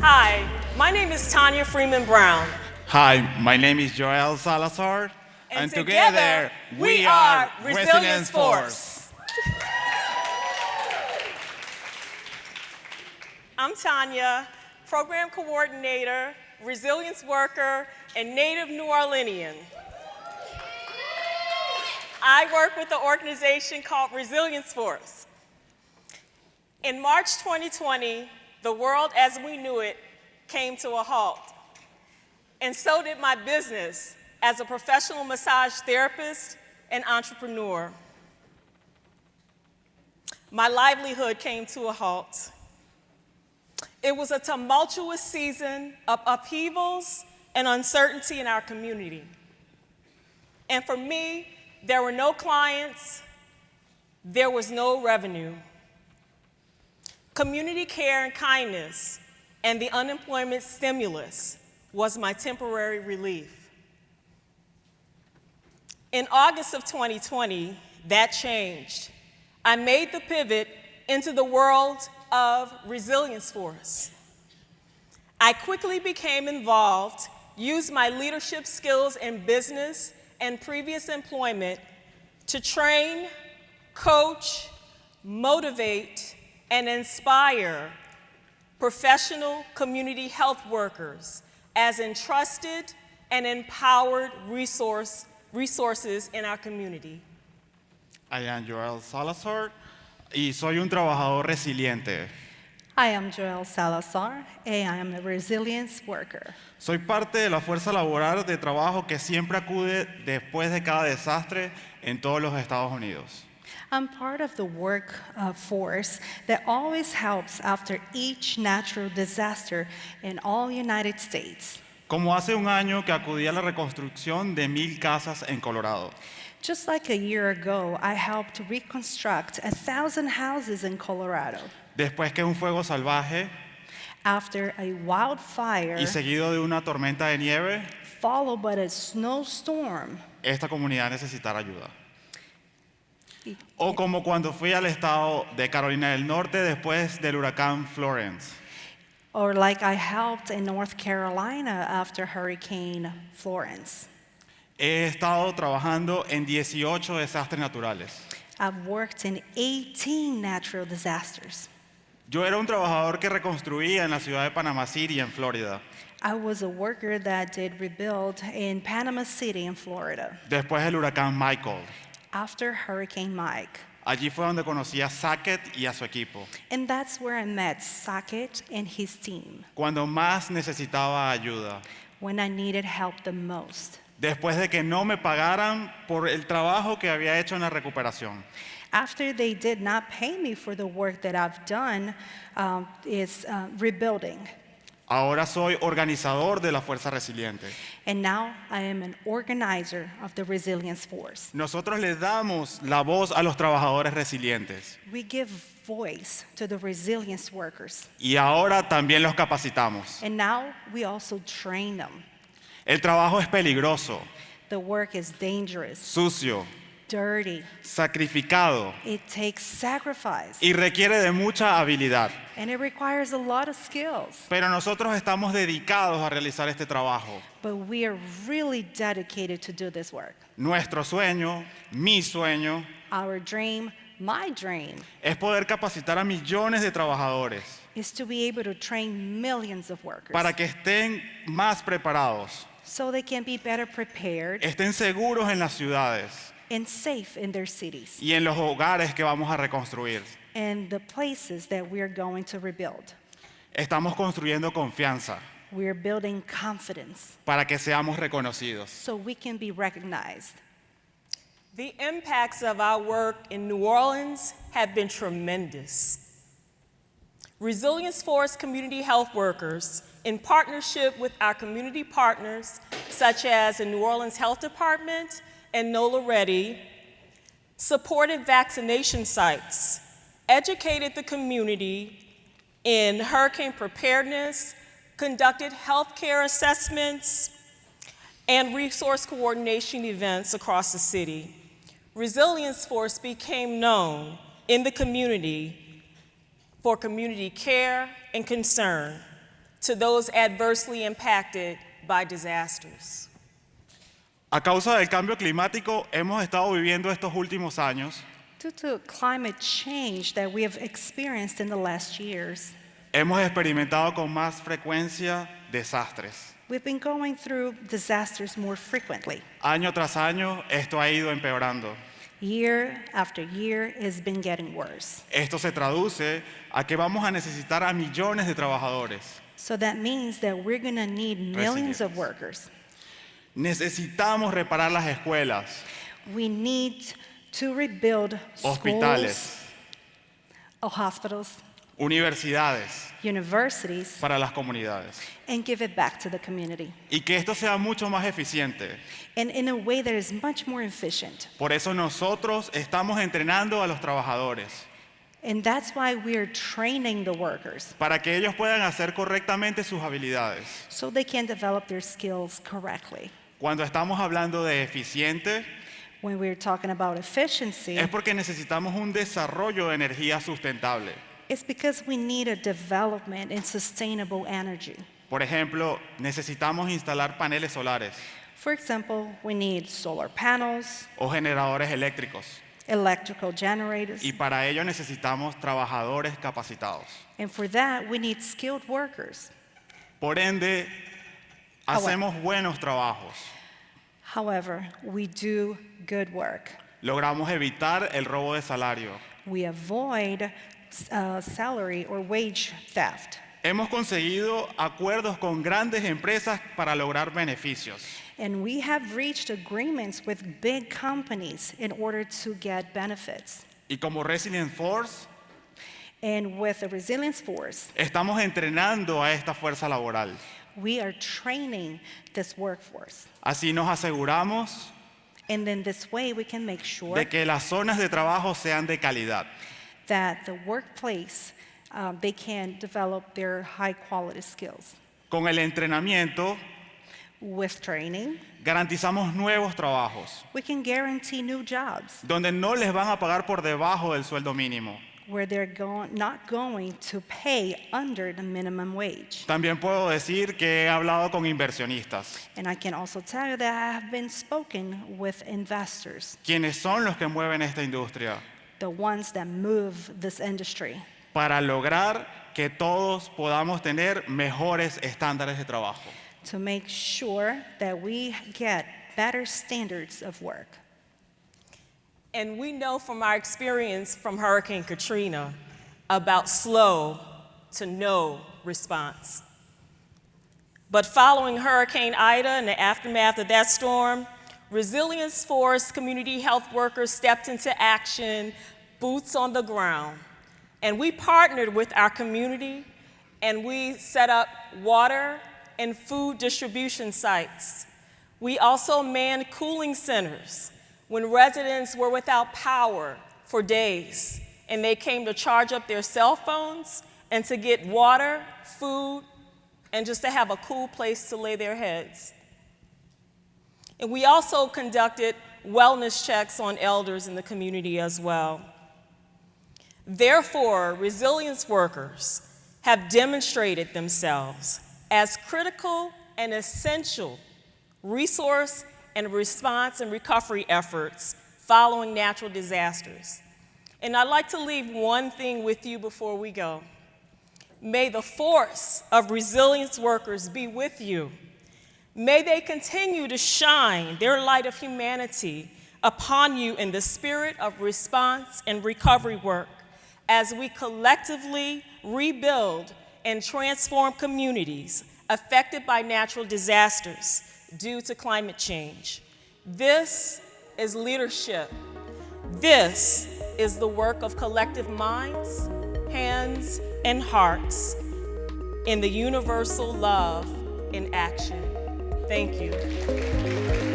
Hi, my name is Tanya Freeman Brown. Hi, my name is Joel Salazar, And together, we are Resilience Force. I'm Tanya, Program Coordinator, Resilience Worker, and native New Orleanian. I work with an organization called Resilience Force. In March 2020, the world as we knew it came to a halt. And so did my business as a professional massage therapist and entrepreneur. My livelihood came to a halt. It was a tumultuous season of upheavals and uncertainty in our community. And for me, there were no clients, there was no revenue. Community care and kindness and the unemployment stimulus was my temporary relief. In August of 2020, that changed. I made the pivot into the world of Resilience Force. I quickly became involved, used my leadership skills in business and previous employment to train, coach, motivate, and inspire professional community health workers as entrusted and empowered resources in our community. I am Joel Salazar y soy un trabajador resiliente. I am Joel Salazar, and I am a resilience worker. Soy parte de la fuerza laboral de trabajo que siempre acude después de cada desastre en todos los Estados Unidos. I'm part of the workforce that always helps after each natural disaster in all United States. Como hace un año que acudí a la reconstrucción de 1,000 casas en Colorado. Just like a year ago, I helped reconstruct 1,000 houses in Colorado. Después que un fuego salvaje After a wildfire y seguido de una tormenta de nieve, followed by a snowstorm. esta comunidad necesitara ayuda. O como cuando fui al estado de Carolina del Norte después del huracán Florence. Or like I helped in North Carolina after Hurricane Florence. He estado trabajando en 18 desastres naturales. I've worked in 18 natural disasters. Yo era un trabajador que reconstruía en la ciudad de Panama City, en Florida. I was a worker that did rebuild in Panama City in Florida Después del huracán Michael. after Hurricane Mike. Allí fue donde conocí a Sackett y a su equipo. And that's where I met Sackett and his team Cuando más necesitaba ayuda. when I needed help the most. Después de que no me pagaran por el trabajo que había hecho en la recuperación. After they did not pay me for the work that I've done, is rebuilding. Ahora soy organizador de la Fuerza Resiliente. And now I am an organizer of the Resilience Force. Nosotros le damos la voz a los trabajadores resilientes. We give voice to the resilience workers. Y ahora también los capacitamos. And now we also train them. El trabajo es peligroso, The work is dangerous, sucio, dirty. sacrificado It takes sacrifice. y requiere de mucha habilidad. And it requires a lot of skills. Pero nosotros estamos dedicados a realizar este trabajo. But we are really dedicated to do this work. Nuestro sueño, mi sueño, Our dream, my dream, es poder capacitar a millones de trabajadores is to be able to train millions of workers para que estén más preparados, so they can be better prepared estén seguros en las ciudades and safe in their cities y en los hogares que vamos a reconstruir. and the places that we're going to rebuild. Estamos construyendo confianza We're building confidence para que seamos reconocidos. so we can be recognized. The impacts of our work in New Orleans have been tremendous. Resilience Force community health workers, in partnership with our community partners, such as the New Orleans Health Department and NOLA Ready, supported vaccination sites, educated the community in hurricane preparedness, conducted healthcare assessments, and resource coordination events across the city. Resilience Force became known in the community for community care and concern, to those adversely impacted by disasters. A causa del cambio climático, hemos estado viviendo estos últimos años, Due to climate change that we have experienced in the last years, hemos experimentado con más frecuencia desastres. we've been going through disasters more frequently. Año tras año, esto ha ido empeorando. Year after year, it's been getting worse. Esto se traduce a que vamos a necesitar a millones de trabajadores. So that means that we're going to need millions of workers. Necesitamos reparar las escuelas, We need to rebuild schools, hospitales, hospitals, universidades universities, para las comunidades. and give it back to the community. Y que esto sea mucho más eficiente. And in a way that is much more efficient. Por eso nosotros estamos entrenando a los trabajadores, And that's why we're training the workers para que ellos puedan hacer correctamente sus habilidades. so they can develop their skills correctly. Cuando estamos hablando de eficiente, When we're talking about efficiency, es porque necesitamos un desarrollo de energía sustentable. it's because we need a development in sustainable energy. Por ejemplo, necesitamos instalar paneles solares For example, we need solar panels, o generadores eléctricos. electrical generators, Y para ello necesitamos trabajadores capacitados. and for that, we need skilled workers. Por ende, hacemos buenos trabajos. However, we do good work. Logramos evitar el robo de salario. We avoid salary or wage theft. Hemos conseguido acuerdos con grandes empresas para lograr beneficios. And we have reached agreements with big companies in order to get benefits. Y como Resilient Force, And with the Resilience Force, estamos entrenando a esta fuerza laboral. we are training this workforce. Así nos aseguramos And in this way, we can make sure de que las zonas de trabajo sean de calidad. that the workplace, they can develop their high quality skills. Con el entrenamiento, With training, garantizamos nuevos trabajos, we can guarantee new jobs donde no les van a pagar por debajo del sueldo mínimo. where they're not going to pay under the minimum wage. También puedo decir que he hablado con inversionistas, And I can also tell you that I have been spoken with investors, quienes son los que mueven esta industria, the ones that move this industry, para lograr que todos podamos tener mejores estándares de trabajo. to make sure that we get better standards of work. And we know from our experience from Hurricane Katrina about slow to no response. But following Hurricane Ida and the aftermath of that storm, Resilience Force community health workers stepped into action, boots on the ground. And we partnered with our community and we set up water and food distribution sites. We also manned cooling centers when residents were without power for days and they came to charge up their cell phones and to get water, food, and just to have a cool place to lay their heads. And we also conducted wellness checks on elders in the community as well. Therefore, resilience workers have demonstrated themselves as critical and essential resource and response and recovery efforts following natural disasters. And I'd like to leave one thing with you before we go. May the force of resilience workers be with you. May they continue to shine their light of humanity upon you in the spirit of response and recovery work as we collectively rebuild and transform communities affected by natural disasters due to climate change. This is leadership. This is the work of collective minds, hands, and hearts in the universal love in action. Thank you.